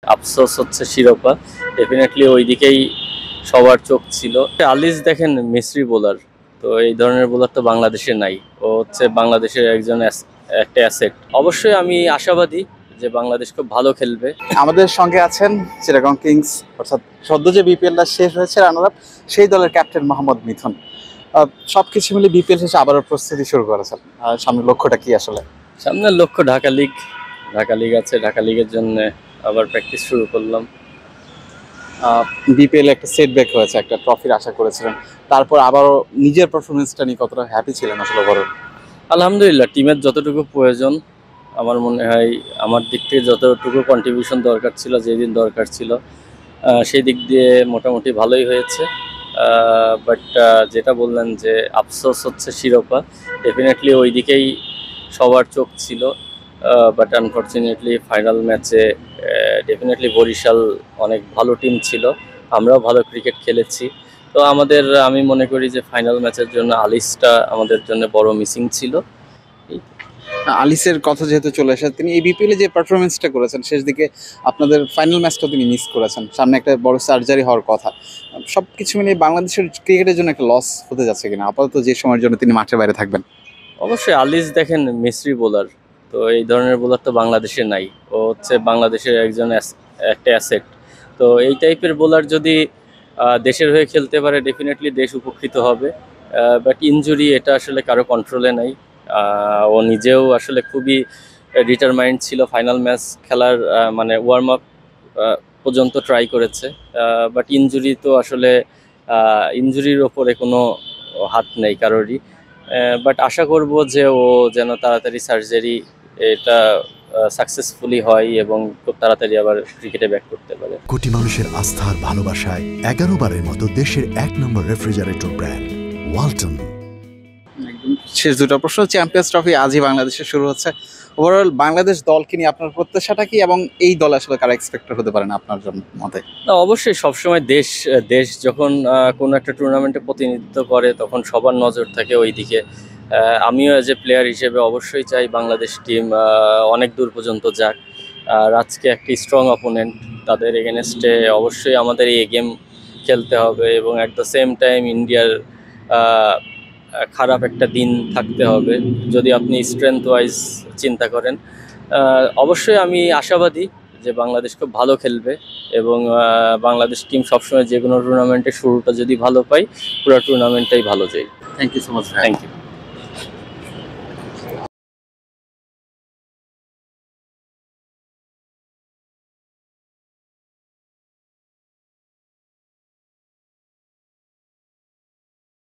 আফসোস হচ্ছে শিরোপা, ডেফিনেটলি ওই দিকেই সবার চোখ ছিল। আলিস দেখেন মিস্রি বোলার, তো এই ধরনের বোলার তো বাংলাদেশে নাই। ও হচ্ছে বাংলাদেশের একটা অ্যাসেট। অবশ্যই আমি আশাবাদী যে বাংলাদেশ খুব ভালো খেলবে। আমাদের সঙ্গে আছেন চিটাগং কিংস অর্থাৎ সদ্য যে বিপিএলটা শেষ হয়েছে রানার আপ, সেই দলের ক্যাপ্টেন মোহাম্মদ মিথুন। সবকিছু মিলে বিপিএল শেষে আবারও প্রস্তুতি শুরু করেছেন। সামনের লক্ষ্যটা কি আসলে? সামনের লক্ষ্য ঢাকা লিগ। ঢাকা লিগ আছে, ঢাকা লিগের জন্য আবার প্র্যাকটিস শুরু করলাম। বিপিএল একটা সেটব্যাক হয়েছে, একটা ট্রফির আশা করেছিলেন, তারপর আবারও নিজের পারফরমেন্সটা নিয়ে কতটা হ্যাপি ছিলেন আসলে বড়? আলহামদুলিল্লাহ, টিমের যতটুকু প্রয়োজন, আমার মনে হয় আমার দিক থেকে যতটুকু কন্ট্রিবিউশন দরকার ছিল, যেদিন দরকার ছিল, সেই দিক দিয়ে মোটামুটি ভালোই হয়েছে। বাট যেটা বললেন যে আফসোস হচ্ছে শিরোপা, ডেফিনেটলি ওই দিকেই সবার চোখ ছিল। বাট আনফর্চুনেটলি ফাইনাল ম্যাচে ডেফিনেটলি বরিশাল অনেক ভালো টিম ছিল, আমরাও ভালো ক্রিকেট খেলেছি। তো আমি মনে করি যে ফাইনাল ম্যাচের জন্য আলিসটা আমাদের জন্য বড় মিসিং ছিল। আলিসের কথা যেহেতু চলে আসে, তিনি এই বিপিএলে যে পারফরমেন্সটা করেছেন শেষ দিকে, আপনাদের ফাইনাল ম্যাচটা তিনি মিস করেছেন, সামনে একটা বড় সার্জারি হওয়ার কথা। সব কিছু মিলিয়ে বাংলাদেশের ক্রিকেটের জন্য একটা লস হতে যাচ্ছে কিনা আপাতত, যে সময়ের জন্য তিনি মাঠের বাইরে থাকবেন? অবশ্যই আলিস দেখেন মিস্রি বোলার, তো এই ধরনের বোলার তো বাংলাদেশে নাই। ও হচ্ছে বাংলাদেশের একটা অ্যাসেট। তো এই টাইপের বোলার যদি দেশের হয়ে খেলতে পারে, ডেফিনেটলি দেশ উপকৃত হবে। বাট ইনজুরি এটা আসলে কারো কন্ট্রোলে নাই। ও নিজেও আসলে খুবই ডিটারমাইন্ড ছিল, ফাইনাল ম্যাচ খেলার মানে ওয়ার্ম আপ পর্যন্ত ট্রাই করেছে। বাট ইনজুরি তো আসলে ইনজুরির ওপরে কোনো হাত নেই কারোরই। বাট আশা করব যে ও যেন তাড়াতাড়ি সার্জারি এটা সাকসেসফুলি হয় এবং খুব তাড়াতাড়ি আবার ক্রিকেটে ব্যাক করতে পারে। কোটি মানুষের আস্থার ভালোবাসায় 11 বারের মতো দেশের 1 নম্বর রেফ্রিজারেটর ব্র্যান্ড ওয়ালটন। শেষ দুটো প্রশ্ন। চ্যাম্পিয়ন্স ট্রফি আজই বাংলাদেশে শুরু হচ্ছে, ওভারঅল বাংলাদেশ দলকে নিয়ে আপনার প্রত্যাশাটা কি, এবং এই দল আসলে কারা এক্সপেক্টেড হতে পারেন আপনার জন্য মতে? না, অবশ্যই সবসময় দেশ যখন কোনো একটা টুর্নামেন্টে প্রতিনিধিত্ব করে তখন সবার নজর থাকে ওই দিকে। আমিও অ্যাজ এ প্লেয়ার হিসেবে অবশ্যই চাই বাংলাদেশ টিম অনেক দূর পর্যন্ত যাক। আর আজকে একটি স্ট্রং অপোনেন্ট, তাদের এগেনস্টে অবশ্যই আমাদের এই গেম খেলতে হবে এবং অ্যাট দ্য সেম টাইম ইন্ডিয়ার খারাপ একটা দিন থাকতে হবে যদি আপনি স্ট্রেংথ ওয়াইজ চিন্তা করেন। অবশ্যই আমি আশাবাদী যে বাংলাদেশ খুব ভালো খেলবে এবং বাংলাদেশ টিম সবসময় যে কোনো টুর্নামেন্টের শুরুটা যদি ভালো পাই, পুরো টুর্নামেন্টটাই ভালো যায়। Thank you so much. Thank you.